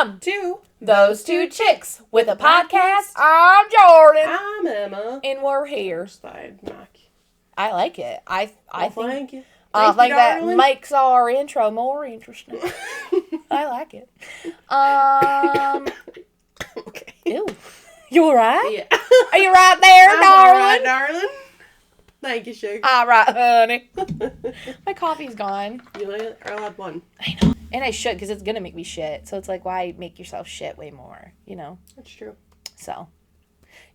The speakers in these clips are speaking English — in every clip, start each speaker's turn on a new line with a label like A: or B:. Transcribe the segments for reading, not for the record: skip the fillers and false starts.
A: Welcome to Those Two Chicks with a Podcast. I'm Jordan.
B: I'm Emma.
A: And we're here. I like it. I think
B: thank you.
A: I think that
B: darling.
A: makes our intro more interesting. I like it.
B: Okay.
A: Ew. You alright?
B: Yeah.
A: Are you right there,
B: I'm
A: darling?
B: alright, darling. Thank you, sugar.
A: Alright, honey. My coffee's gone.
B: You only are allowed one.
A: I know. And I should, because it's going to make me shit. So it's like, why make yourself shit way more, you know?
B: That's true.
A: So.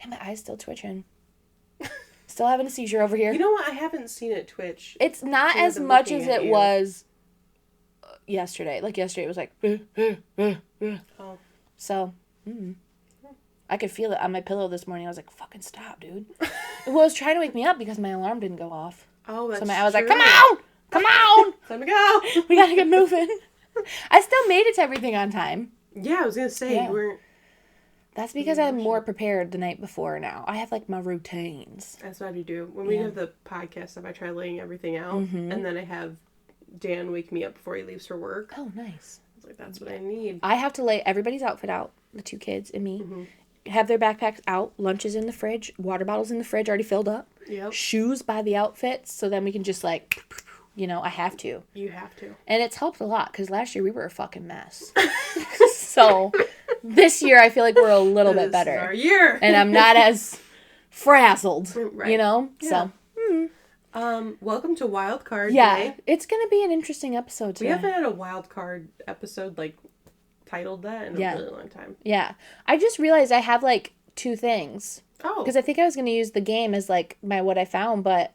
A: And my eye's still twitching. Still having a seizure over here.
B: You know what? I haven't seen it twitch.
A: It's not as much as it was yesterday. Like yesterday, it was like,
B: Oh.
A: So, I could feel it on my pillow this morning. I was like, fucking stop, dude. Well, it was trying to wake me up because my alarm didn't go off.
B: Oh, that's
A: So I was
B: true.
A: like, come on! Come on!
B: Time to go!
A: We gotta get moving. I still made it to everything on time.
B: Yeah, I was gonna say, you weren't...
A: That's because I'm more prepared the night before now. I have, like, my routines.
B: That's what I do. When we have the podcast stuff, I try laying everything out, and then I have Dan wake me up before he leaves for work.
A: Oh, nice.
B: I was like, that's what I need.
A: I have to lay everybody's outfit out, the two kids and me. Have their backpacks out, lunches in the fridge, water bottles in the fridge already filled up.
B: Yep.
A: Shoes by the outfits, so then we can just, like, you know, I have to.
B: You have to.
A: And it's helped a lot, because last year we were a fucking mess. So, this year I feel like we're a little bit better.
B: This is our year!
A: And I'm not as frazzled,
B: Right.
A: you know?
B: Yeah.
A: So,
B: welcome to Wild Card
A: yeah,
B: Day.
A: it's going to be an interesting episode today.
B: We haven't had a Wild Card episode, like, titled that in a really long time.
A: Yeah. I just realized I have, like, two things.
B: Oh.
A: Because I think I was going to use the game as, like, my what I found, but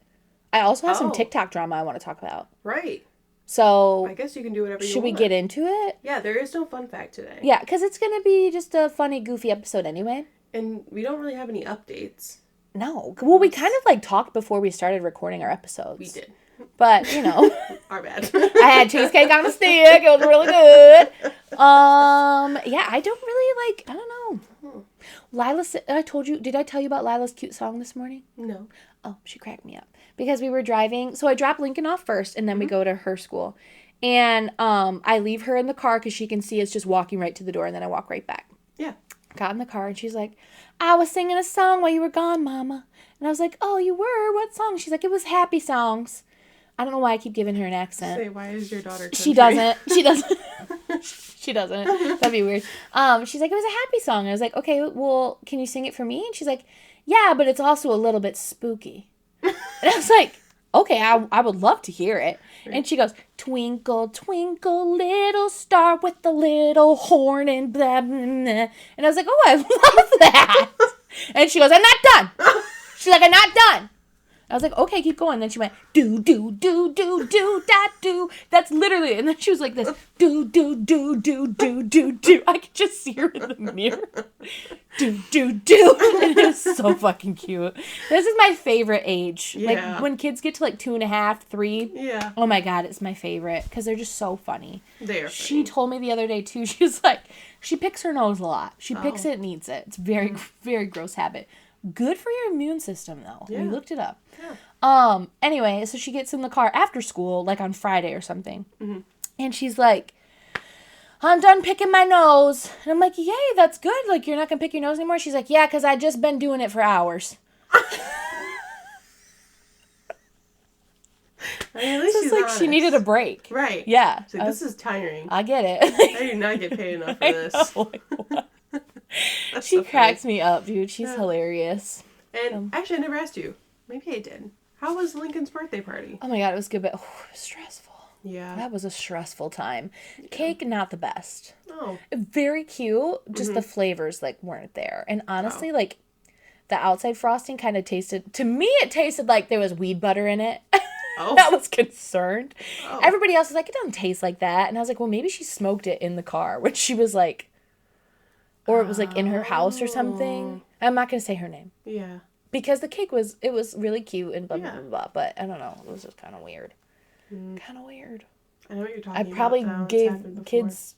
A: I also have some TikTok drama I want to talk about.
B: Right.
A: So,
B: I guess you can do whatever you want.
A: should we get into it?
B: Yeah, there is no fun fact today.
A: Yeah, because it's going to be just a funny, goofy episode anyway.
B: And we don't really have any updates.
A: No. Well, we kind of, like, talked before we started recording our episodes.
B: We did.
A: But, you know.
B: Our bad.
A: I had cheesecake on a stick. It was really good. Yeah, I don't really, like, I don't know. Lila, did I tell you about Lila's cute song this morning?
B: No.
A: Oh, she cracked me up. Because we were driving, so I dropped Lincoln off first, and then we go to her school. And I leave her in the car because she can see us just walking right to the door, and then I walk right back.
B: Yeah.
A: Got in the car, and she's like, I was singing a song while you were gone, Mama. And I was like, oh, you were? What song? She's like, it was Happy Songs. I don't know why I keep giving her an accent.
B: Say, why is your daughter country?
A: She doesn't. She doesn't. That'd be weird. She's like, it was a happy song. And I was like, okay, well, can you sing it for me? And she's like, yeah, but it's also a little bit spooky. And I was like, okay, I would love to hear it. Right. And she goes, twinkle, twinkle, little star with the little horn and blah, blah, blah. And I was like, oh, I love that. And she goes, I'm not done. She's like, I'm not done. I was like, okay, keep going. Then she went, do, do, do, do, do, da, do. That's literally, and then she was like this, do, do, do, do, do, do, do. I could just see her in the mirror. Do, do, do. And it was so fucking cute. This is my favorite age.
B: Yeah.
A: Like, when kids get to, like, 2.5, 3.
B: Yeah.
A: Oh, my God, it's my favorite. Because they're just so funny.
B: They are
A: She told me the other day, too, she was like, she picks her nose a lot. She picks it and eats it. It's very, very gross habit. Good for your immune system, though. Yeah. We looked it up. Yeah. Anyway, so she gets in the car after school, like on Friday or something. Mm-hmm. And she's like, I'm done picking my nose. And I'm like, yay, that's good. Like, you're not going to pick your nose anymore? She's like, yeah, because I just been doing it for hours.
B: I mean, at least
A: it's like honest. She needed a break.
B: Right.
A: Yeah.
B: She's like, this is tiring.
A: I get it.
B: I do not get paid enough for this.
A: Know, like, she so cracks me up, dude. She's hilarious.
B: And actually, I never asked you. Maybe I did. How was Lincoln's birthday party?
A: Oh my God, it was good, but it was stressful.
B: Yeah.
A: That was a stressful time. Yeah. Cake, not the best.
B: Oh.
A: Very cute. Just the flavors, like, weren't there. And honestly, like, the outside frosting kind of tasted, to me, it tasted like there was weed butter in it. Oh. I was concerned. Oh. Everybody else was like, it doesn't taste like that. And I was like, well, maybe she smoked it in the car, which she was like, or it was like in her house or something. I'm not going to say her name.
B: Yeah.
A: Because the cake was really cute and blah, blah, blah, blah. But I don't know. It was just kind of weird. Kind of weird.
B: I know what you're talking about.
A: I probably gave kids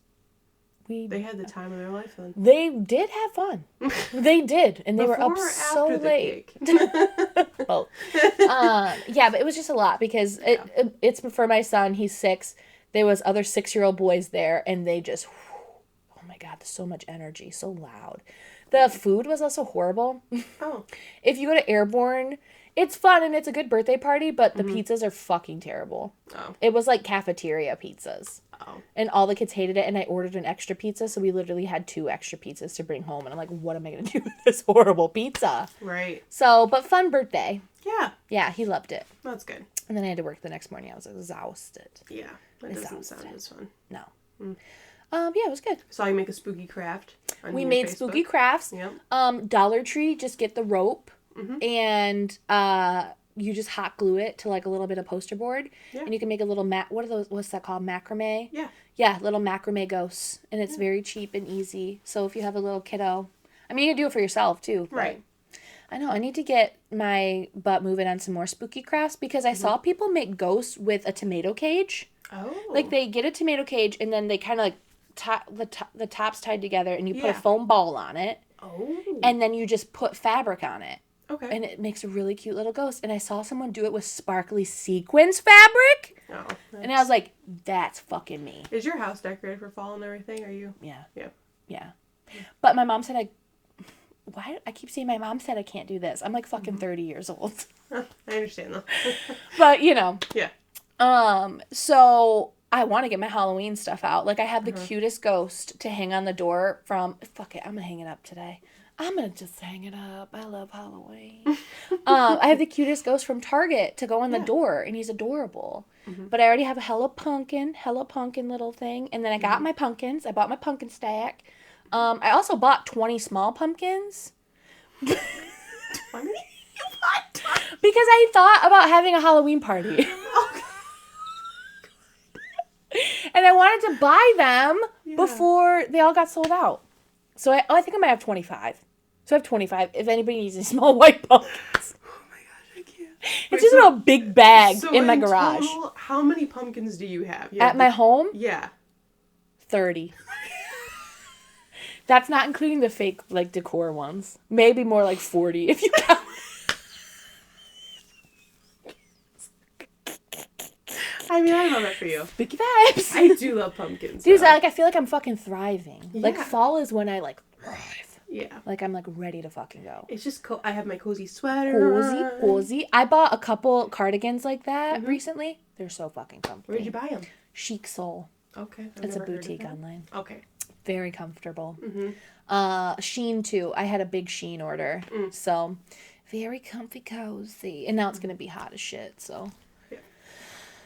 A: weed.
B: They had the time of their life then.
A: They did have fun. They did. And they were up so late. Well, yeah, but it was just a lot because it's for my son. He's 6. There was other 6-year-old boys there and they just... Oh my my God, so much energy, so loud. The food was also horrible.
B: Oh.
A: If you go to Airborne, it's fun and it's a good birthday party, but the pizzas are fucking terrible.
B: Oh.
A: It was like cafeteria pizzas.
B: Oh.
A: And all the kids hated it, and I ordered an extra pizza, so we literally had 2 extra pizzas to bring home. And I'm like, what am I going to do with this horrible pizza?
B: Right.
A: So, but fun birthday.
B: Yeah.
A: Yeah, he loved it.
B: That's good.
A: And then I had to work the next morning. I was exhausted.
B: Yeah. That doesn't sound as fun.
A: No. Yeah, it was good.
B: Saw you make a spooky craft on
A: We
B: your
A: made
B: Facebook.
A: spooky crafts.
B: Yep.
A: Dollar Tree, just get the rope and you just hot glue it to like a little bit of poster board. Yeah. And you can make a little what's that called? Macrame?
B: Yeah.
A: Yeah, little macrame ghosts. And it's very cheap and easy. So if you have a little kiddo, I mean, you can do it for yourself too.
B: Right.
A: I know, I need to get my butt moving on some more spooky crafts because I saw people make ghosts with a tomato cage.
B: Oh.
A: Like they get a tomato cage and then they kind of like the top's tied together and you put a foam ball on it.
B: Oh.
A: And then you just put fabric on it.
B: Okay.
A: And it makes a really cute little ghost. And I saw someone do it with sparkly sequins fabric.
B: Oh.
A: And I was like, that's fucking me.
B: Is your house decorated for fall and everything? Are you?
A: Yeah.
B: Yeah.
A: Yeah. But my mom said I keep saying my mom said I can't do this. I'm like fucking 30 years old.
B: I understand though.
A: But, you know.
B: Yeah.
A: So I want to get my Halloween stuff out. Like I have the cutest ghost to hang on the door from, fuck it, I'm going to hang it up today. I'm going to just hang it up. I love Halloween. I have the cutest ghost from Target to go on the door and he's adorable. But I already have a Hello Pumpkin little thing. And then I got my pumpkins. I bought my pumpkin stack. I also bought 20 small pumpkins.
B: 20?
A: Because I thought about having a Halloween party. And I wanted to buy them before they all got sold out. So I think I might have 25. So I have 25 if anybody needs any small white pumpkins.
B: Oh my gosh, I can't.
A: It's just a big bag in my garage.
B: Total, how many pumpkins do you have?
A: At my home?
B: Yeah.
A: 30. That's not including the fake, like, decor ones. Maybe more like 40 if you count.
B: I mean, I love it for you.
A: Spooky vibes.
B: I do love pumpkins.
A: Dude, I feel like I'm fucking thriving.
B: Yeah.
A: Like, fall is when I, like, thrive.
B: Yeah.
A: Like, I'm, like, ready to fucking go.
B: It's just I have my cozy sweater.
A: Cozy. I bought a couple cardigans like that recently. They're so fucking comfy.
B: Where'd you buy them?
A: Chic Soul.
B: Okay.
A: It's a boutique online.
B: Okay.
A: Very comfortable. Sheen, too. I had a big Sheen order. So, very comfy, cozy. And now it's going to be hot as shit, so...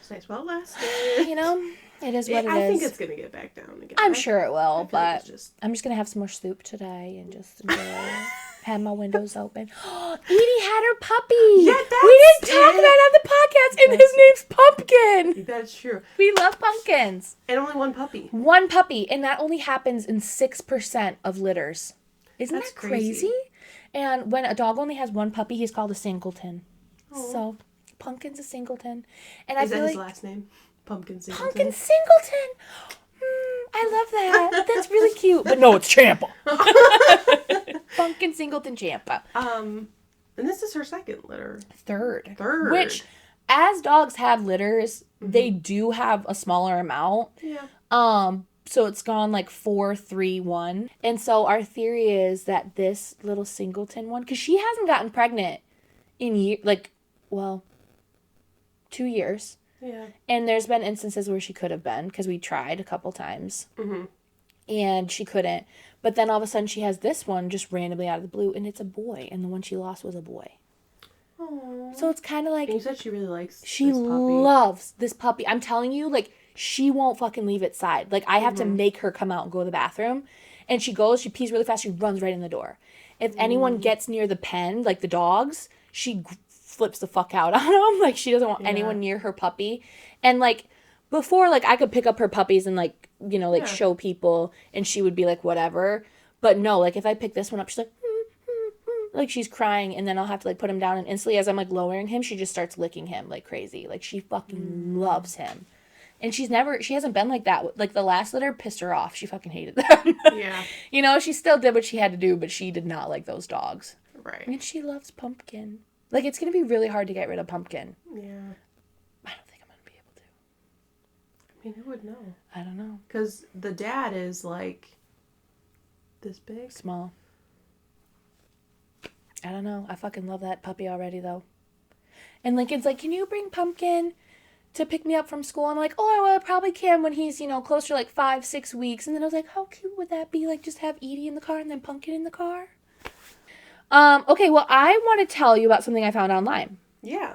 B: It's nice. Well, last
A: you know, it is what it is.
B: I think it's going to get back down again.
A: I'm sure it will, but
B: like
A: I'm just going to have some more soup today and just enjoy it. Have my windows open. Edie had her puppy.
B: Yeah,
A: we didn't talk about it on the podcast, and his name's Pumpkin.
B: That's true.
A: We love pumpkins.
B: And only one puppy.
A: One puppy, and that only happens in 6% of litters. Isn't that crazy? And when a dog only has one puppy, he's called a singleton. Aww. So... Pumpkin's a singleton. And I feel like...
B: Is that his last name? Pumpkin Singleton?
A: Pumpkin Singleton! I love that. That's really cute. But no, it's Champa. Pumpkin Singleton Champa.
B: And this is her second litter.
A: Third. Which, as dogs have litters, they do have a smaller amount.
B: Yeah.
A: So it's gone like 4, 3, 1. And so our theory is that this little Singleton one... Because she hasn't gotten pregnant in 2 years.
B: Yeah.
A: And there's been instances where she could have been, because we tried a couple times. And she couldn't. But then all of a sudden she has this one just randomly out of the blue, and it's a boy. And the one she lost was a boy.
B: Aww.
A: So it's kind of like...
B: And you said she really likes
A: she
B: this puppy.
A: loves this puppy. I'm telling you, like, she won't fucking leave its side. Like, I have to make her come out and go to the bathroom. And she goes, she pees really fast, she runs right in the door. If anyone gets near the pen, like the dogs, she... flips the fuck out on them. Like, she doesn't want anyone near her puppy. And, like, before, like, I could pick up her puppies and, like, you know, like, show people, and she would be like, whatever. But no, like, if I pick this one up, she's like, like, she's crying, and then I'll have to, like, put him down, and instantly, as I'm, like, lowering him, she just starts licking him like crazy. Like, she fucking loves him. And she hasn't been like that. Like, the last litter pissed her off. She fucking hated them.
B: Yeah.
A: You know, she still did what she had to do, but she did not like those dogs.
B: Right.
A: And she loves Pumpkin. Like, it's going to be really hard to get rid of Pumpkin.
B: Yeah.
A: I don't think I'm going to be able to.
B: I mean, who would know?
A: I don't know.
B: Because the dad is, like, This big?
A: Small. I don't know. I fucking love that puppy already, though. And Lincoln's like, can you bring Pumpkin to pick me up from school? I'm like, oh, I probably can when he's, closer to like 5-6 weeks. And then I was like, how cute would that be? Like, just have Edie in the car and then Pumpkin in the car? Okay, well, I want to tell you about something I found online.
B: Yeah.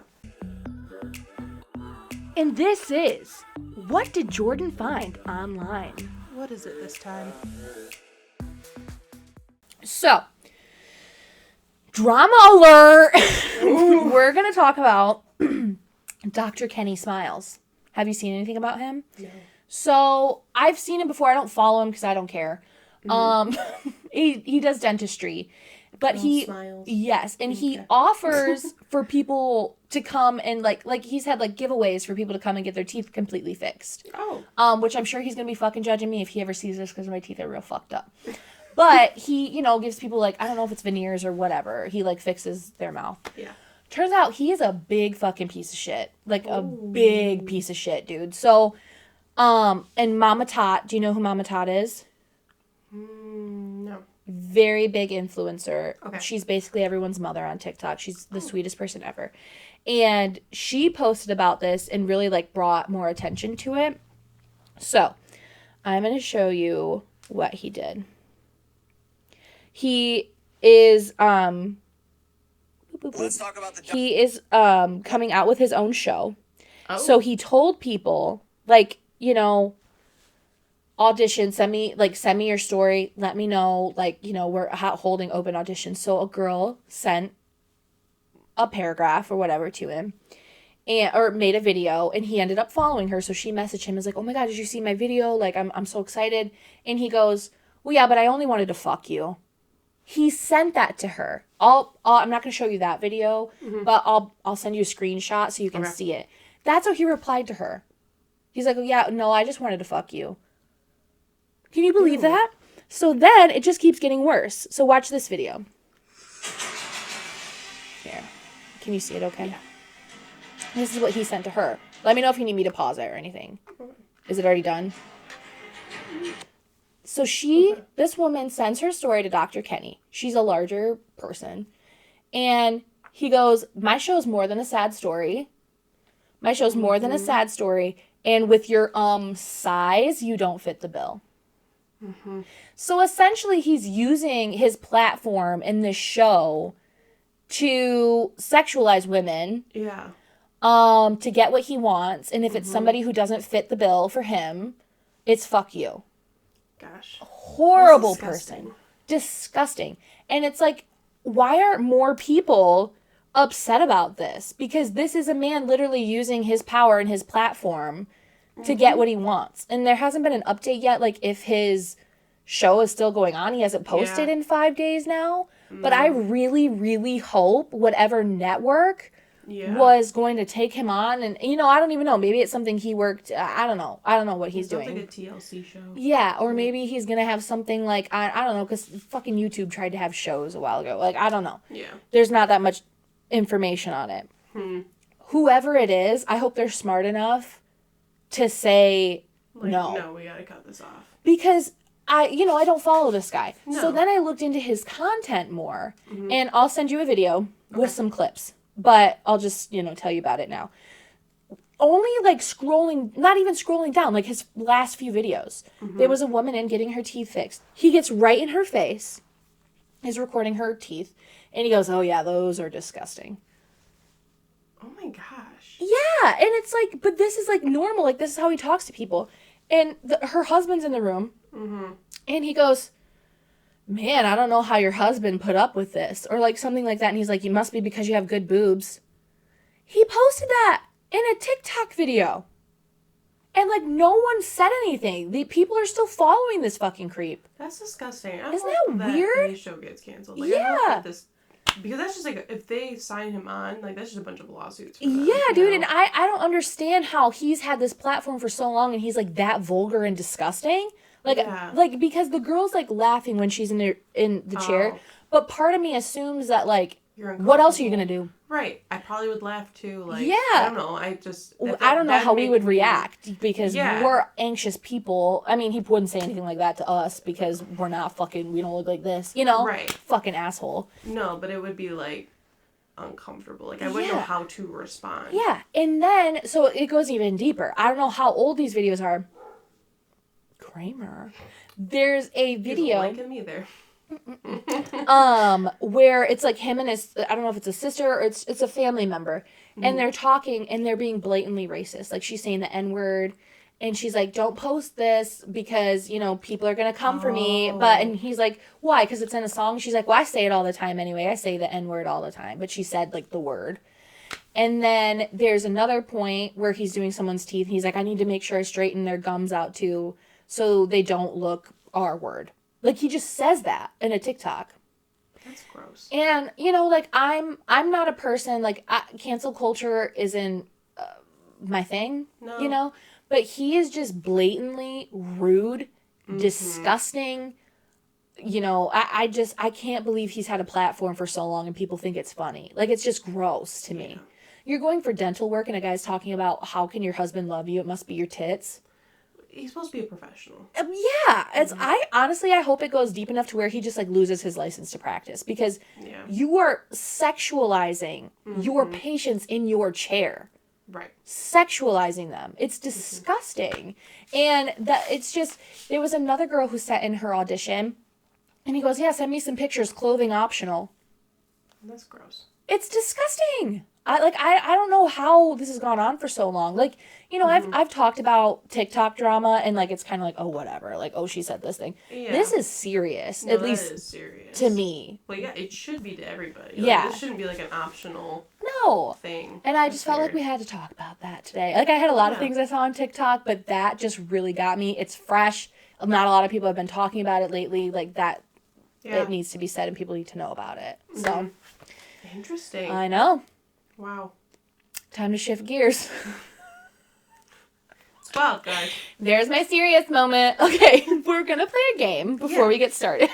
A: And this is, what did Jordan find online?
B: What is it this time?
A: So, drama alert! We're going to talk about Dr. Kenny Smiles. Have you seen anything about him?
B: No.
A: So, I've seen him before. I don't follow him because I don't care. He does dentistry. But
B: Smiles.
A: Yes, and he offers for people to come and like he's had like giveaways for people to come and get their teeth completely fixed.
B: Oh.
A: Which I'm sure he's going to be fucking judging me if he ever sees this because my teeth are real fucked up. But he, gives people like, I don't know if it's veneers or whatever. He like fixes their mouth.
B: Yeah.
A: Turns out he is a big fucking piece of shit. Like a big piece of shit, dude. So, and Mama Tot, do you know who Mama Tot is?
B: No.
A: Very big influencer.
B: Okay.
A: She's basically everyone's mother on TikTok. She's the sweetest person ever. And she posted about this and really like brought more attention to it. So, I'm going to show you what he did. He is
C: Let's talk about
A: he is coming out with his own show.
B: Oh.
A: So he told people like, audition, send me your story, let me know, like, we're holding open auditions. So a girl sent a paragraph or whatever to him or made a video, and he ended up following her. So she messaged him, is like, oh my God, did you see my video? Like, I'm so excited. And he goes, well, yeah, but I only wanted to fuck you. He sent that to her. I'm not going to show you that video, but I'll send you a screenshot so you can see it. That's how he replied to her. He's like, oh yeah, no, I just wanted to fuck you. Can you believe that? So then it just keeps getting worse. So watch this video. Here. Can you see it okay?
B: Yeah.
A: This is what he sent to her. Let me know if you need me to pause it or anything. Is it already done? So this woman sends her story to Dr. Kenny. She's a larger person. And he goes, my show's more than a sad story. My show's more than a sad story. And with your size, you don't fit the bill.
B: Mm-hmm.
A: So essentially, he's using his platform in this show to sexualize women.
B: Yeah.
A: To get what he wants. And if it's somebody who doesn't fit the bill for him, it's fuck you.
B: Gosh.
A: Horrible person. Disgusting. And it's like, why aren't more people upset about this? Because this is a man literally using his power and his platform to get what he wants. And there hasn't been an update yet, like if his show is still going on. He hasn't posted in 5 days now. But I really, really hope whatever network was going to take him on. And, I don't even know. Maybe it's something he worked. I don't know. I don't know what he's doing.
B: Like a TLC show.
A: Yeah, or maybe he's going to have something like, I don't know, because fucking YouTube tried to have shows a while ago. Like, I don't know.
B: Yeah.
A: There's not that much information on it. Whoever it is, I hope they're smart enough to say no.
B: No, we gotta cut this off.
A: Because I don't follow this guy.
B: No.
A: So then I looked into his content more, and I'll send you a video with some clips, but I'll just, tell you about it now. Only like not even scrolling down, like his last few videos. There was a woman in getting her teeth fixed. He gets right in her face, is recording her teeth, and he goes, oh yeah, those are disgusting.
B: Oh my gosh.
A: Yeah, and it's like, but this is like normal. Like, this is how he talks to people. And her husband's in the room, and he goes, man, I don't know how your husband put up with this, or like something like that. And he's like, you must be because you have good boobs. He posted that in a TikTok video. And like, no one said anything. The people are still following this fucking creep.
B: That's disgusting.
A: Isn't that weird?
B: His show gets canceled. Like,
A: Yeah.
B: I hope that because that's just like, if they sign him on, like, that's just a bunch of lawsuits. For them,
A: Yeah, dude, and I don't understand how he's had this platform for so long and he's like that vulgar and disgusting. Like, because the girl's like laughing when she's in the chair, but part of me assumes that like
B: You're
A: what else are you going to do?
B: Right. I probably would laugh too. Like,
A: yeah.
B: I don't know. I
A: don't know how we would react because we're anxious people. I mean, he wouldn't say anything like that to us because we're not fucking, we don't look like this, you know?
B: Right.
A: Fucking asshole.
B: No, but it would be like uncomfortable. Like, I wouldn't know how to respond.
A: Yeah. And then, so it goes even deeper. I don't know how old these videos are. Kramer. There's a video.
B: He's liking me there.
A: Where it's like him and his, I don't know if it's a sister or it's a family member, and they're talking and they're being blatantly racist. Like she's saying the N-word, and she's like, don't post this because, you know, people are gonna come for me. And he's like, why? Because it's in a song. She's like, well, I say it all the time anyway. I say the N-word all the time. But she said like the word. And then there's another point where he's doing someone's teeth. He's like, I need to make sure I straighten their gums out too so they don't look R-word. Like, he just says that in a TikTok.
B: That's gross.
A: And, you know, like, I'm not a person, like, cancel culture isn't my thing, you know? But he is just blatantly rude, disgusting. You know, I can't believe he's had a platform for so long and people think it's funny. Like, it's just gross to me. You're going for dental work and a guy's talking about how can your husband love you? It must be your tits.
B: He's supposed to be a professional.
A: Yeah, it's I hope it goes deep enough to where he just like loses his license to practice because you are sexualizing your patients in your chair.
B: Right.
A: Sexualizing them. It's disgusting. And it's just, there was another girl who sat in her audition and he goes, yeah, send me some pictures, clothing optional.
B: That's gross.
A: It's disgusting. I don't know how this has gone on for so long. Like, you know, I've talked about TikTok drama and like it's kind of like, oh, whatever. Like, oh, she said this thing. Yeah. This is serious.
B: No,
A: at least
B: is serious.
A: to me.
B: Well, yeah, it should be to everybody.
A: Like,
B: this shouldn't be like an optional thing.
A: And I just felt like we had to talk about that today. Like, I had a lot of things I saw on TikTok, but that just really got me. It's fresh. Not a lot of people have been talking about it lately. Like, that, it needs to be said and people need to know about it. So.
B: Interesting.
A: I know.
B: Wow.
A: Time to shift gears.
B: Well, guys.
A: There's my serious moment. Okay, we're going to play a game before we get started.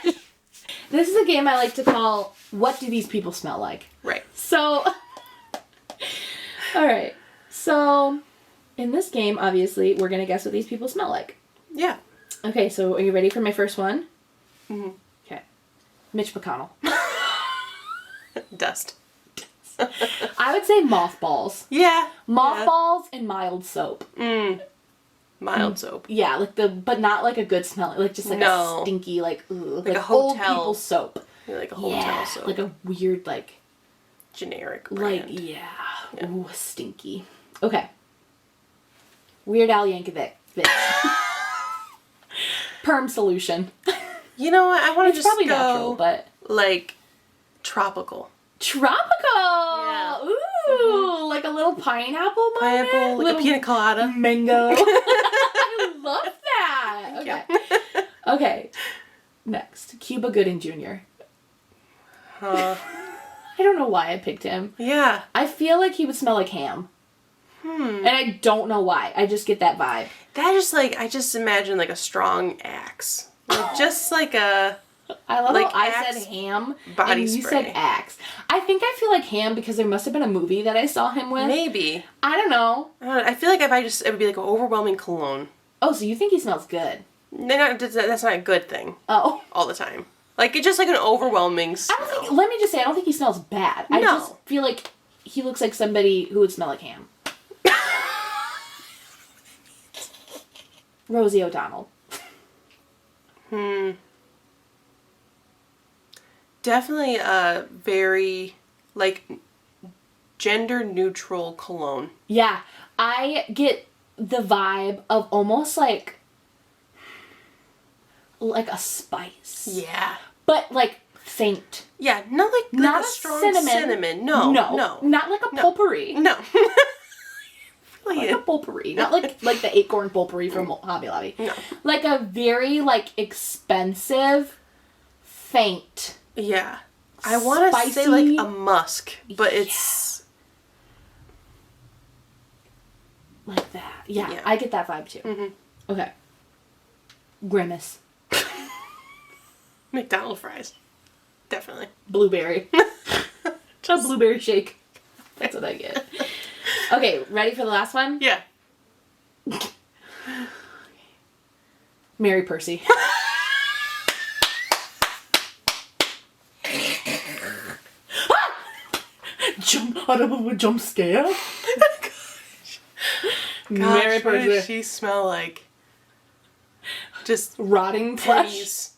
A: This is a game I like to call, What Do These People Smell Like?
B: Right.
A: So, all right. So, in this game, obviously, we're going to guess what these people smell like.
B: Yeah.
A: Okay, so are you ready for my first one?
B: Mm-hmm.
A: Okay. Mitch McConnell.
B: Dust.
A: I would say mothballs.
B: Yeah.
A: Mothballs and mild soap.
B: Mild soap.
A: Yeah, like but not like a good smell. Like just like a stinky, like, ugh, like a hotel. Old people soap.
B: Yeah, like a hotel soap.
A: Like a weird, like.
B: Generic brand.
A: Like, ooh, stinky. Okay. Weird Al Yankovic. Perm solution.
B: You know what? I want to just
A: probably
B: go,
A: natural, but.
B: Like, tropical.
A: Tropical!
B: Yeah.
A: Ooh, like a little pineapple moment?
B: Pineapple, like a pina colada.
A: Mango. I love that. Okay. Okay. Next. Cuba Gooding Jr. I don't know why I picked him.
B: Yeah.
A: I feel like he would smell like ham. And I don't know why. I just get that vibe.
B: That is like, I just imagine like a strong axe. Like, just like a...
A: I love how I said ham and you said axe. I think I feel like ham because there must have been a movie that I saw him with.
B: Maybe.
A: I don't know.
B: I feel like it would be like an overwhelming cologne.
A: Oh, so you think he smells good?
B: No, that's not a good thing.
A: Oh.
B: All the time. Like, it's just like an overwhelming smell.
A: Let me just say, I don't think he smells bad. I just feel like he looks like somebody who would smell like ham. Rosie O'Donnell.
B: Definitely a very, like, gender-neutral cologne.
A: Yeah. I get the vibe of almost like a spice.
B: Yeah.
A: But, like, faint.
B: Yeah, not a strong cinnamon. No.
A: Not like a potpourri.
B: No.
A: Like a potpourri. Not like the acorn potpourri from Hobby Lobby.
B: No.
A: Like a very, like, expensive, faint.
B: Yeah. I want to say, like, a musk, but it's...
A: Like that. Yeah, I get that vibe, too. Mm-hmm. Okay. Grimace.
B: McDonald's fries. Definitely.
A: Blueberry. A blueberry shake. That's what I get. Okay, ready for the last one?
B: Yeah.
A: Mary Percy. Jump out of a jump scare.
B: Gosh,
A: Mary
B: what
A: Percy.
B: does she smell like? Just
A: Rotting flesh.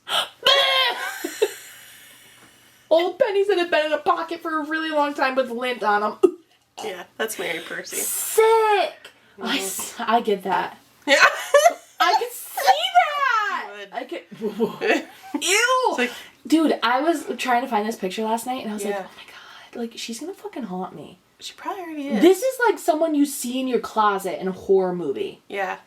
A: Old pennies that have been in a pocket for a really long time with lint on them.
B: Yeah, that's Mary Percy.
A: Sick. I get that.
B: Yeah.
A: I can see that.
B: Good.
A: I can. Ew.
B: Like,
A: dude, I was trying to find this picture last night, and I was like,
B: Yeah.
A: oh my god, like she's gonna fucking haunt me.
B: she probably already is.
A: This is like someone you see in your closet in a horror movie.
B: Yeah.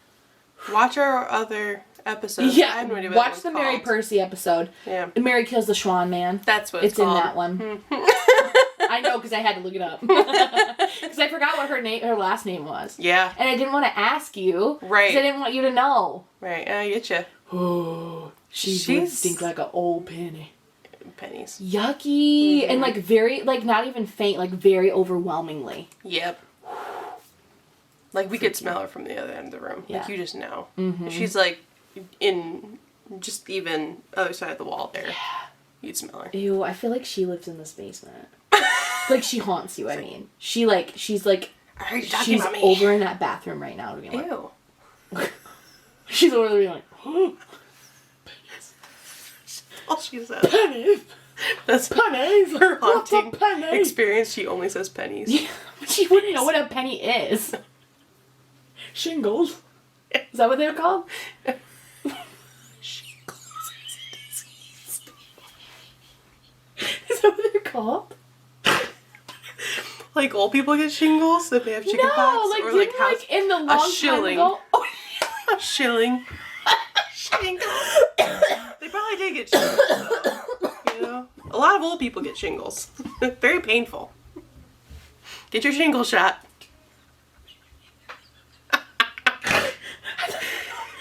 B: Watch our other episodes.
A: Yeah,
B: I have no idea what
A: watch
B: that
A: the
B: one's
A: Mary
B: called.
A: Percy episode.
B: Yeah.
A: Mary kills the Schwan man.
B: That's what
A: it's
B: called.
A: in that one. I know because I had to look it up because I forgot what her last name was.
B: Yeah.
A: And I didn't want to ask you.
B: Right.
A: Because I didn't want you to know.
B: Right. I get you.
A: Oh, she would stink like an old penny.
B: Pennies.
A: Yucky. And like very, like not even faint, like very overwhelmingly.
B: Yep. Like we could smell her from the other end of the room.
A: Yeah.
B: Like you just know.
A: Mm-hmm.
B: If she's like in just even other side of the wall there.
A: Yeah.
B: You'd smell her.
A: Ew, I feel like she lives in this basement. Like she haunts you, I mean. She's like,
B: I heard you talking
A: she's
B: about me.
A: over in that bathroom right now. To be like,
B: Ew.
A: she's over there being like, oh,
B: All she says.
A: pennies.
B: That's
A: Pennies.
B: her
A: What's a
B: haunting
A: penny?
B: experience. She only says pennies.
A: Yeah, but she wouldn't know what a penny is. Shingles. Is that what they're called?
B: Shingles is a disease.
A: Is that what they're called?
B: Like old people get shingles if they have chicken
A: No,
B: pox,
A: like
B: or
A: didn't
B: like house.
A: like in the long time
B: shilling.
A: ago. Oh,
B: A shilling. Shingles. They probably did get shingles. You know, a lot of old people get shingles. Very painful. Get your shingle shot.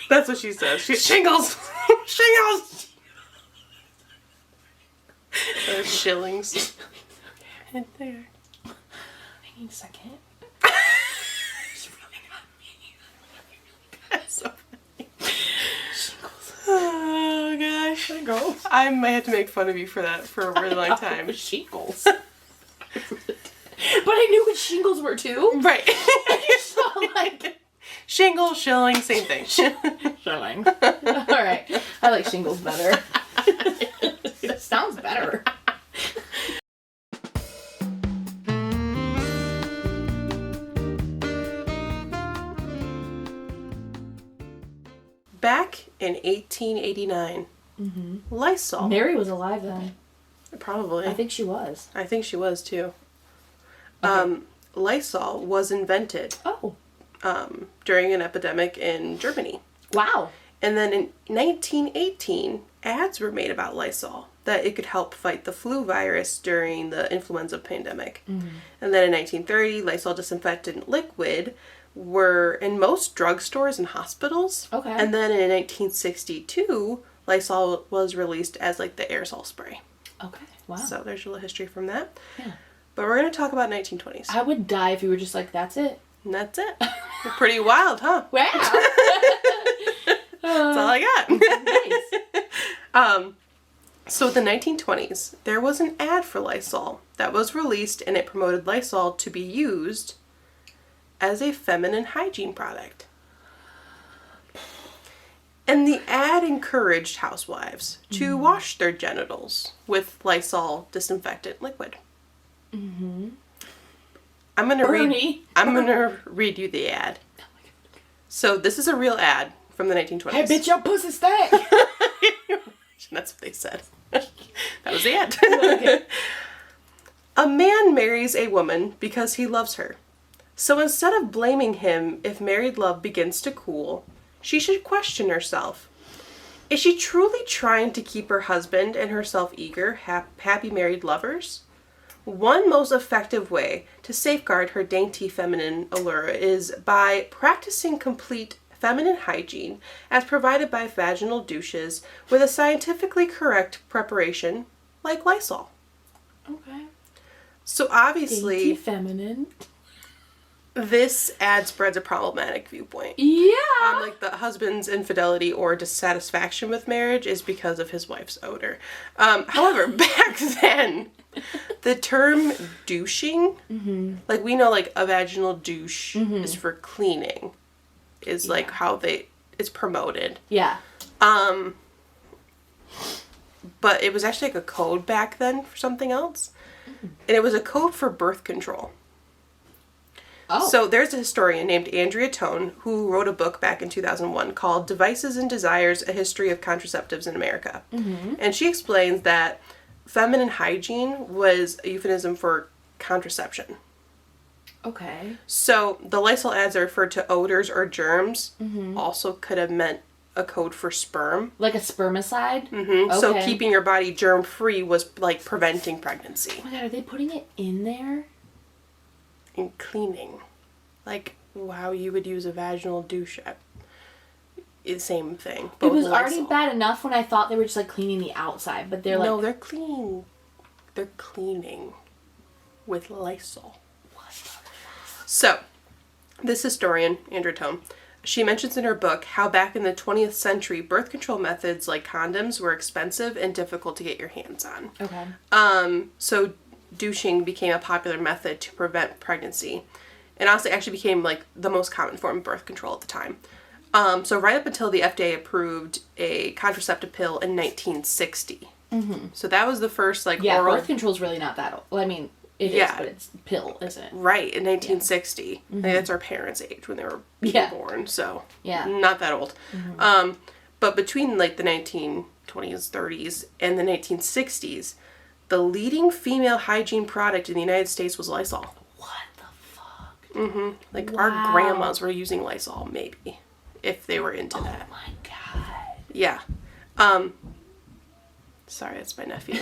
B: That's what she says. Shingles. Shingles. Shillings. And there.
A: I need a second.
B: She's running on me. That's so funny.
A: Shingles.
B: Oh gosh.
A: Shingles.
B: I might have to make fun of you for that for a really long time.
A: Shingles. But I knew what shingles were too.
B: Right.
A: So like
B: Shingle, shilling, same thing.
A: shilling. Alright. I like shingles better. That sounds better.
B: Back in 1889, Lysol.
A: Mary was alive then.
B: Probably.
A: I think she was.
B: I think she was too.
A: Okay.
B: Lysol was invented
A: Oh.
B: during an epidemic in Germany.
A: Wow.
B: And then in 1918, ads were made about Lysol, that it could help fight the flu virus during the influenza pandemic.
A: Mm-hmm.
B: And then in 1930, Lysol disinfectant liquid were in most drugstores and hospitals.
A: Okay.
B: And then in 1962, Lysol was released as like the aerosol spray.
A: Okay. Wow.
B: So there's your little history from that.
A: Yeah.
B: But we're going to talk about 1920s.
A: I would die if you were just like, that's it.
B: And that's it. Pretty wild, huh?
A: Wow.
B: That's all I got.
A: Nice.
B: So in the 1920s, there was an ad for Lysol that was released, and it promoted Lysol to be used as a feminine hygiene product. And the ad encouraged housewives to wash their genitals with Lysol disinfectant liquid.
A: Mm-hmm.
B: I'm gonna
A: Bernie.
B: read you the ad. So this is a real ad from the 1920s.
A: Hey, bitch, your pussy stank.
B: That's what they said. That was the ad.
A: Okay.
B: A man marries a woman because he loves her. So instead of blaming him if married love begins to cool, she should question herself. Is she truly trying to keep her husband and herself eager, happy married lovers? One most effective way to safeguard her dainty feminine allure is by practicing complete feminine hygiene as provided by vaginal douches with a scientifically correct preparation like Lysol.
A: Okay.
B: So obviously,
A: dainty feminine.
B: This ad spreads a problematic viewpoint.
A: Yeah.
B: Like the husband's infidelity or dissatisfaction with marriage is because of his wife's odor. However, back then, the term douching, like we know like a vaginal douche is for cleaning, is like how it's promoted.
A: Yeah.
B: But it was actually like a code back then for something else. And it was a code for birth control.
A: Oh.
B: So there's a historian named Andrea Tone who wrote a book back in 2001 called Devices and Desires, A History of Contraceptives in America. And she explains that feminine hygiene was a euphemism for contraception.
A: Okay.
B: So the Lysol ads that referred to odors or germs also could have meant a code for sperm.
A: Like a spermicide?
B: Okay. So keeping your body germ-free was like preventing pregnancy.
A: Oh my god, are they putting it in there?
B: And cleaning. Like how you would use a vaginal douche. It's same thing.
A: It was already bad enough when I thought they were just like cleaning the outside, but they're like...
B: No, they're cleaning. They're cleaning with Lysol.
A: What the fuck?
B: So, this historian, Andrea Tome, she mentions in her book how back in the 20th century, birth control methods like condoms were expensive and difficult to get your hands on.
A: Okay.
B: So douching became a popular method to prevent pregnancy. And honestly, actually became like the most common form of birth control at the time. So right up until the FDA approved a contraceptive pill in 1960. So that was the first like oral...
A: birth control's really not that old. Well, I mean, it is, but it's pill, isn't it?
B: Right, in 1960. I think that's our parents' age when they were born, so not that old. But between like the 1920s, 30s, and the 1960s, the leading female hygiene product in the United States was Lysol.
A: What the fuck?
B: Like our grandmas were using Lysol, maybe, if they were into that.
A: Oh my god.
B: Yeah. Sorry, that's my nephew.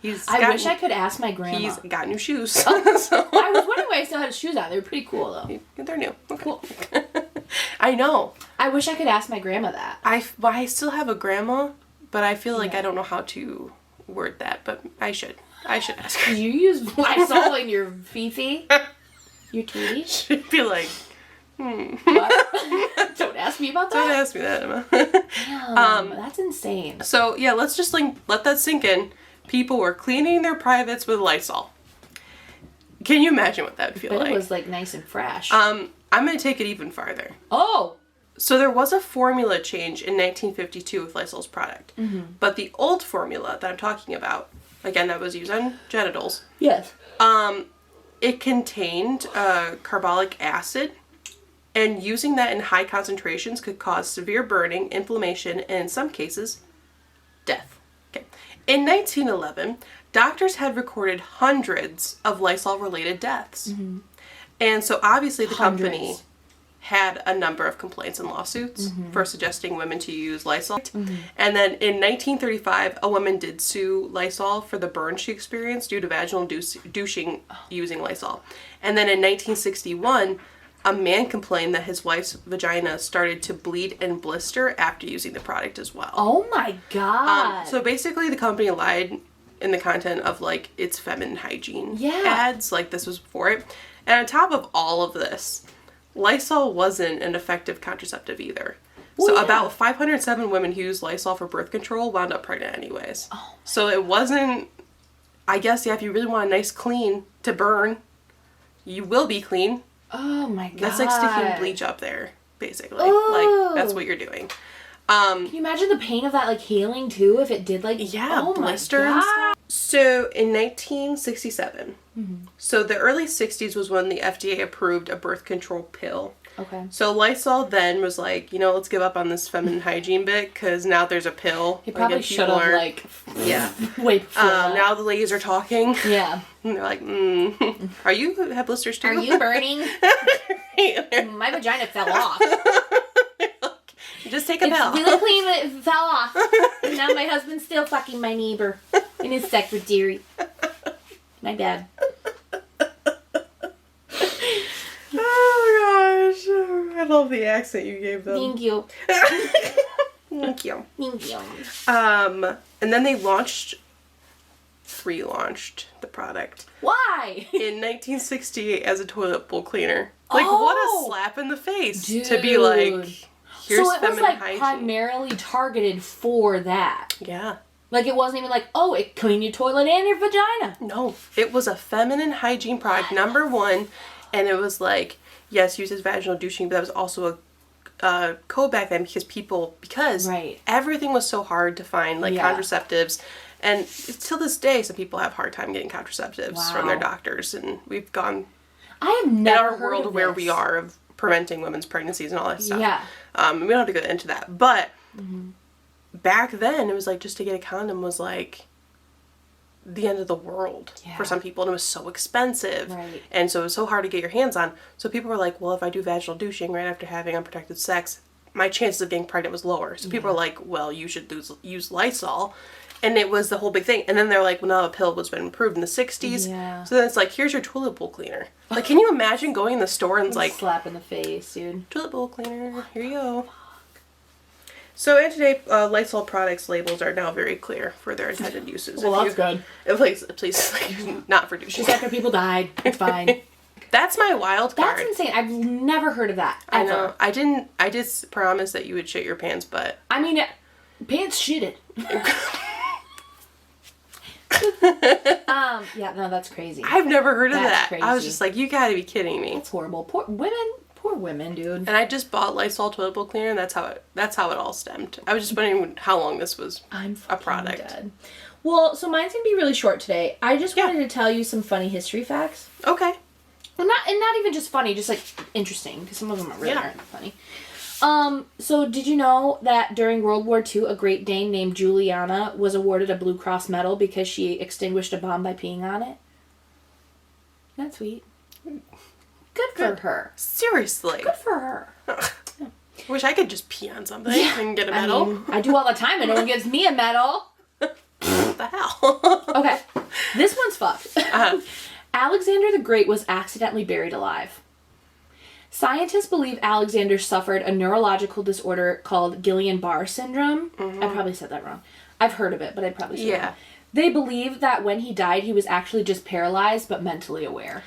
A: I wish I could ask my grandma.
B: He's got new shoes.
A: So. I was wondering why he still had his shoes on. They were pretty cool, though.
B: They're new. Okay.
A: Cool.
B: I know.
A: I wish I could ask my grandma that.
B: I still have a grandma, but I feel like I don't know how to word that, but I should ask her.
A: Do you use Lysol in your Fifi? Your Tweety?
B: She'd be like,
A: What? Don't ask me about that.
B: Don't ask me that, Emma.
A: Damn, that's insane.
B: So, yeah, let's just let that sink in. People were cleaning their privates with Lysol. Can you imagine what that would feel like?
A: It was, like, nice and fresh.
B: I'm going to take it even farther.
A: Oh!
B: So there was a formula change in 1952 with Lysol's product. But the old formula that I'm talking about, again, that was used on genitals.
A: Yes.
B: It contained carbolic acid, and using that in high concentrations could cause severe burning, inflammation, and in some cases, death. Okay. In 1911, doctors had recorded hundreds of Lysol-related deaths. And so obviously the company had a number of complaints and lawsuits for suggesting women to use Lysol. And then in 1935, a woman did sue Lysol for the burn she experienced due to vaginal douching using Lysol. And then in 1961, a man complained that his wife's vagina started to bleed and blister after using the product as well.
A: Oh my god.
B: So basically the company lied in the content of like its feminine hygiene ads, like this was before it. And on top of all of this, Lysol wasn't an effective contraceptive either. So about 507 women who used Lysol for birth control wound up pregnant anyways. So it wasn't, I guess, if you really want a nice clean to burn, you will be clean.
A: Oh my god.
B: That's like sticking bleach up there, basically. Like, that's what you're doing.
A: Can you imagine the pain of that, like, healing, too, if it did, like...
B: Yeah, blister and stuff. So, in 1967, so the early 60s was when the FDA approved a birth control pill.
A: Okay.
B: So, Lysol then was like, you know, let's give up on this feminine hygiene bit, because now there's a pill.
A: He probably should have, like...
B: Yeah.
A: Way before that.
B: Now the ladies are talking.
A: Yeah.
B: And they're like, are you have blisters too?
A: Are you burning? My vagina fell off.
B: Just take a pill.
A: It's really clean, but it fell off. And now my husband's still fucking my neighbor in his secretary. My bad.
B: Oh gosh. I love the accent you gave them.
A: Thank you.
B: Thank you.
A: Thank you.
B: And then they launched relaunched the product.
A: Why?
B: In 1968 as a toilet bowl cleaner. Like, what a slap in the face.
A: Dude.
B: To be like, here's
A: so it was,
B: feminine
A: like,
B: hygiene.
A: primarily targeted for that.
B: Yeah.
A: Like, it wasn't even like, oh, it clean your toilet and your vagina.
B: No. It was a feminine hygiene product, number one. And it was like, yes, used as vaginal douching, but that was also a code back then because
A: right.
B: everything was so hard to find, like contraceptives. And till this day, some people have a hard time getting contraceptives from their doctors. And we've gone
A: I have never
B: in our world
A: of
B: where
A: this.
B: we are of preventing women's pregnancies and all that stuff.
A: Yeah.
B: We don't have to go into that. But back then, it was like, just to get a condom was like the end of the world for some people. And it was so expensive.
A: Right.
B: And so it was so hard to get your hands on. So people were like, well, if I do vaginal douching right after having unprotected sex, my chances of getting pregnant was lower. So people are like, well, you should use Lysol. And it was the whole big thing. And then they're like, well, now a pill was been improved in the 60s.
A: Yeah.
B: So then it's like, here's your toilet bowl cleaner. Like, can you imagine going in the store and it's like...
A: slap in the face, dude.
B: Toilet bowl cleaner, here you go. So, and today, Lysol products labels are now very clear for their intended uses.
A: Well, that's good.
B: Please, not for douching.
A: Just after people died. It's fine.
B: That's my wild card.
A: That's insane. I've never heard of that. Ever.
B: I know. I just promised that you would shit your pants, but...
A: I mean, pants shitted. Yeah, no, that's crazy.
B: I've never heard of that.
A: Crazy.
B: I was just like, you gotta be kidding me.
A: It's horrible. Poor women, dude.
B: And I just bought Lysol toilet bowl cleaner, and that's how it all stemmed. I was just wondering how long this was a product.
A: Dead. Well, so mine's gonna be really short today. I just wanted to tell you some funny history facts.
B: Okay.
A: Well, not even just funny, just like interesting, because some of them aren't funny. So did you know that during World War II, a Great Dane named Juliana was awarded a Blue Cross medal because she extinguished a bomb by peeing on it? That's sweet. Good for her.
B: Seriously.
A: Good for her.
B: Wish I could just pee on something and get a medal.
A: I mean, I do all the time and no one gives me a medal.
B: What the hell?
A: Okay. This one's fucked. Alexander the Great was accidentally buried alive. Scientists believe Alexander suffered a neurological disorder called Guillain-Barré syndrome. I probably said that wrong. I've heard of it, but I probably said it wrong. They believe that when he died, he was actually just paralyzed, but mentally aware.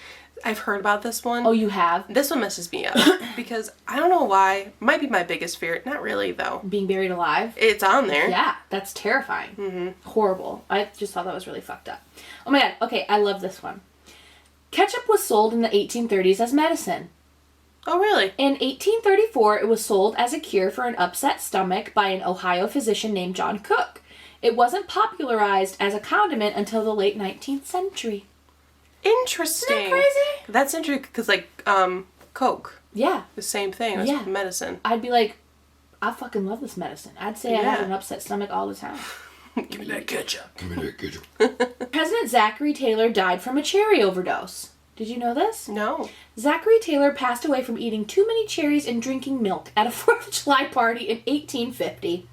B: I've heard about this one.
A: Oh, you have?
B: This one messes me up. Because I don't know why. Might be my biggest fear. Not really, though.
A: Being buried alive?
B: It's on there.
A: Yeah, that's terrifying. Horrible. I just thought that was really fucked up. Oh my god. Okay, I love this one. Ketchup was sold in the 1830s as medicine.
B: Oh, really?
A: In 1834, it was sold as a cure for an upset stomach by an Ohio physician named John Cook. It wasn't popularized as a condiment until the late 19th century.
B: Interesting.
A: Isn't that crazy?
B: That's interesting because, like, Coke.
A: Yeah.
B: The same thing. It's medicine.
A: I'd be like, I fucking love this medicine. I'd say I have an upset stomach all the time.
B: Give me that ketchup.
A: President Zachary Taylor died from a cherry overdose. Did you know this?
B: No.
A: Zachary Taylor passed away from eating too many cherries and drinking milk at a 4th of July party in 1850.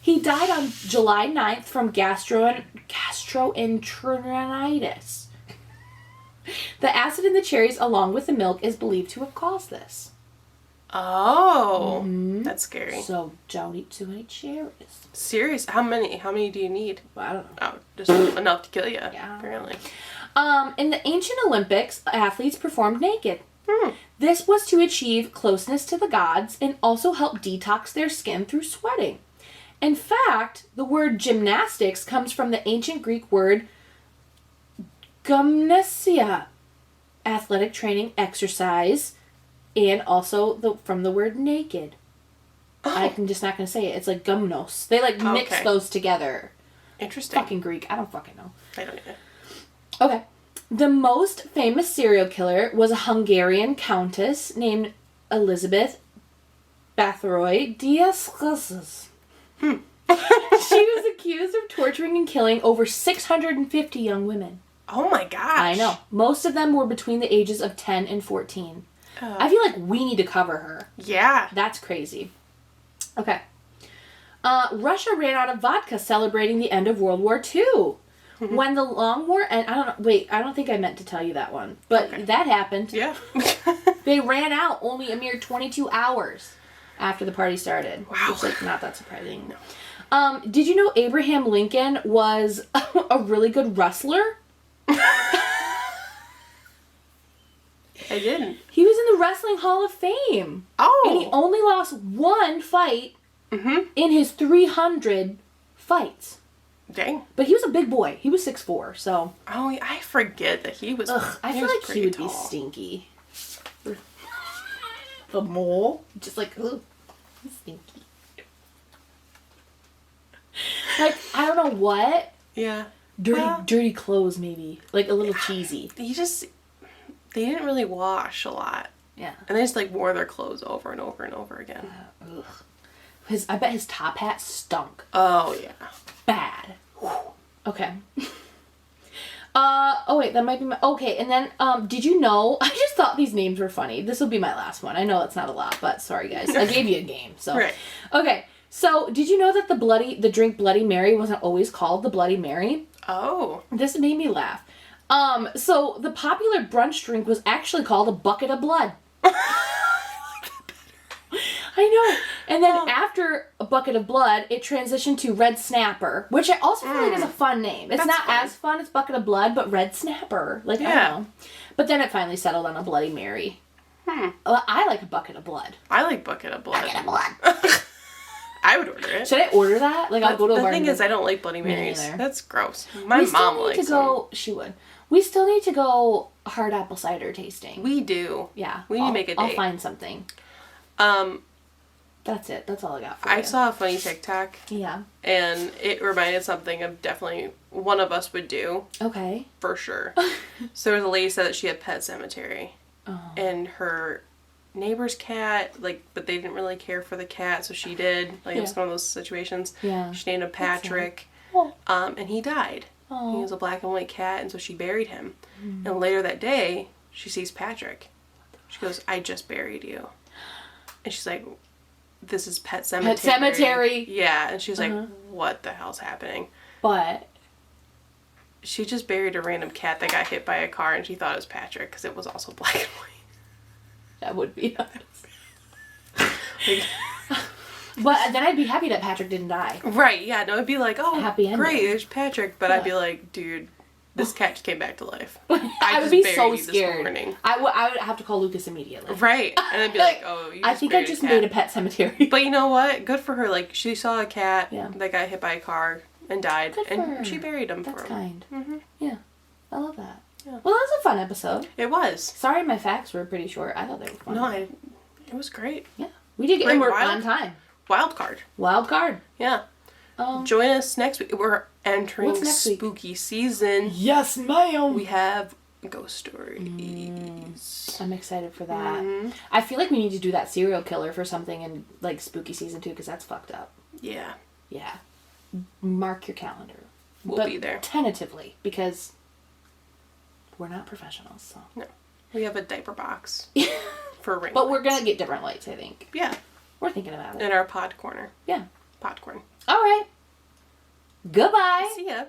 A: He died on July 9th from gastroenteritis. The acid in the cherries, along with the milk, is believed to have caused this.
B: Oh. That's scary.
A: So don't eat too many cherries.
B: Serious? How many? How many do you need?
A: Well, I don't know.
B: Oh, just enough to kill you, apparently.
A: In the ancient Olympics, athletes performed naked. This was to achieve closeness to the gods and also help detox their skin through sweating. In fact, the word gymnastics comes from the ancient Greek word gymnasia, athletic training, exercise, and also from the word naked. I'm just not going to say it. It's like gymnos. They mix those together.
B: Interesting.
A: Fucking Greek. I don't fucking know.
B: I don't either.
A: Okay. The most famous serial killer was a Hungarian countess named Elizabeth Bathory Diaz. She was accused of torturing and killing over 650 young women.
B: Oh my gosh.
A: I know. Most of them were between the ages of 10 and 14. I feel like we need to cover her.
B: Yeah.
A: That's crazy. Okay. Russia ran out of vodka celebrating the end of World War II. When the long war and I don't think I meant to tell you that one. But that happened.
B: Yeah.
A: They ran out only a mere 22 hours after the party started.
B: Wow.
A: Which, like, not that surprising. No. Did you know Abraham Lincoln was a really good wrestler?
B: I didn't.
A: He was in the Wrestling Hall of Fame.
B: Oh.
A: And he only lost one fight in his 300 fights.
B: Dang.
A: But he was a big boy. He was 6'4", so...
B: Oh, I forget that he was...
A: Ugh, I feel like he would be stinky. The mole? Just like, ugh, stinky. Like, I don't know what.
B: Yeah.
A: Dirty clothes, maybe. Like, a little cheesy.
B: They didn't really wash a lot.
A: Yeah.
B: And they just, like, wore their clothes over and over and over again.
A: Ugh. I bet his top hat stunk.
B: Oh, yeah.
A: Bad. Whew. Okay. Oh wait, that might be my... Okay, and then, did you know... I just thought these names were funny. This will be my last one. I know it's not a lot, but sorry, guys. I gave you a game, so...
B: Right.
A: Okay, so did you know that the drink Bloody Mary wasn't always called the Bloody Mary?
B: Oh.
A: This made me laugh. So the popular brunch drink was actually called a bucket of blood. I know. And then after a bucket of blood, it transitioned to Red Snapper, which I also feel like is a fun name. It's not as fun as Bucket of Blood, but Red Snapper. Like, I don't know. But then it finally settled on a Bloody Mary. Well, I like a bucket of blood.
B: I like bucket of blood.
A: Bucket of blood.
B: I would order it.
A: Should I order that? Like, I'll go to a bar.
B: The thing is, I don't like Bloody Marys.
A: either.
B: That's gross. My mom likes them.
A: She would. We still need to go hard apple cider tasting.
B: We do.
A: Yeah.
B: We need to make a date.
A: I'll find something. That's it. That's all I got for you.
B: I saw a funny TikTok.
A: Yeah.
B: And it reminded something of definitely one of us would do.
A: Okay.
B: For sure. So there was a lady said that she had Pet Cemetery.
A: Oh.
B: And her neighbor's cat, like, but they didn't really care for the cat, so she did. Like, it was one of those situations.
A: Yeah.
B: She named him Patrick.
A: Oh.
B: And he died.
A: Oh.
B: He was a black and white cat, and so she buried him. And later that day, she sees Patrick. She goes, I just buried you. And she's like, this is Pet Cemetery.
A: Pet Cemetery.
B: Yeah, and she's like, what the hell's happening?
A: But
B: she just buried a random cat that got hit by a car, and she thought it was Patrick because it was also black and white.
A: That would be nice.
B: Like,
A: but then I'd be happy that Patrick didn't die.
B: Right, yeah, no, it'd be like, oh,
A: happy ending.
B: Great, there's Patrick, but I'd be like, dude, this cat just came back to life.
A: I would be so scared.
B: This morning.
A: I would have to call Lucas immediately.
B: Right, and I'd be like, oh, you just
A: I think I just made a pet cemetery.
B: But you know what? Good for her. Like, she saw a cat that got hit by a car and died, and she buried him.
A: That's
B: for him.
A: kind.
B: Mm-hmm.
A: Yeah, I love that.
B: Yeah.
A: Well, that was a fun episode.
B: It was.
A: Sorry, my facts were pretty short. I thought they were fun.
B: No, it was great.
A: Yeah, we did get and we're on time.
B: Wild card.
A: Wild card.
B: Yeah. Join us next week. We're entering spooky season.
A: Yes, ma'am.
B: We have ghost stories.
A: I'm excited for that. I feel like we need to do that serial killer for something in like spooky season 2 because that's fucked up.
B: Yeah.
A: Yeah. Mark your calendar.
B: We'll be there.
A: Tentatively, because we're not professionals. So.
B: No. We have a diaper box for ring
A: But
B: lights.
A: we're gonna get different lights, I think.
B: Yeah.
A: We're thinking about it.
B: In our pod corner.
A: Yeah.
B: Popcorn.
A: All right. Goodbye.
B: See ya.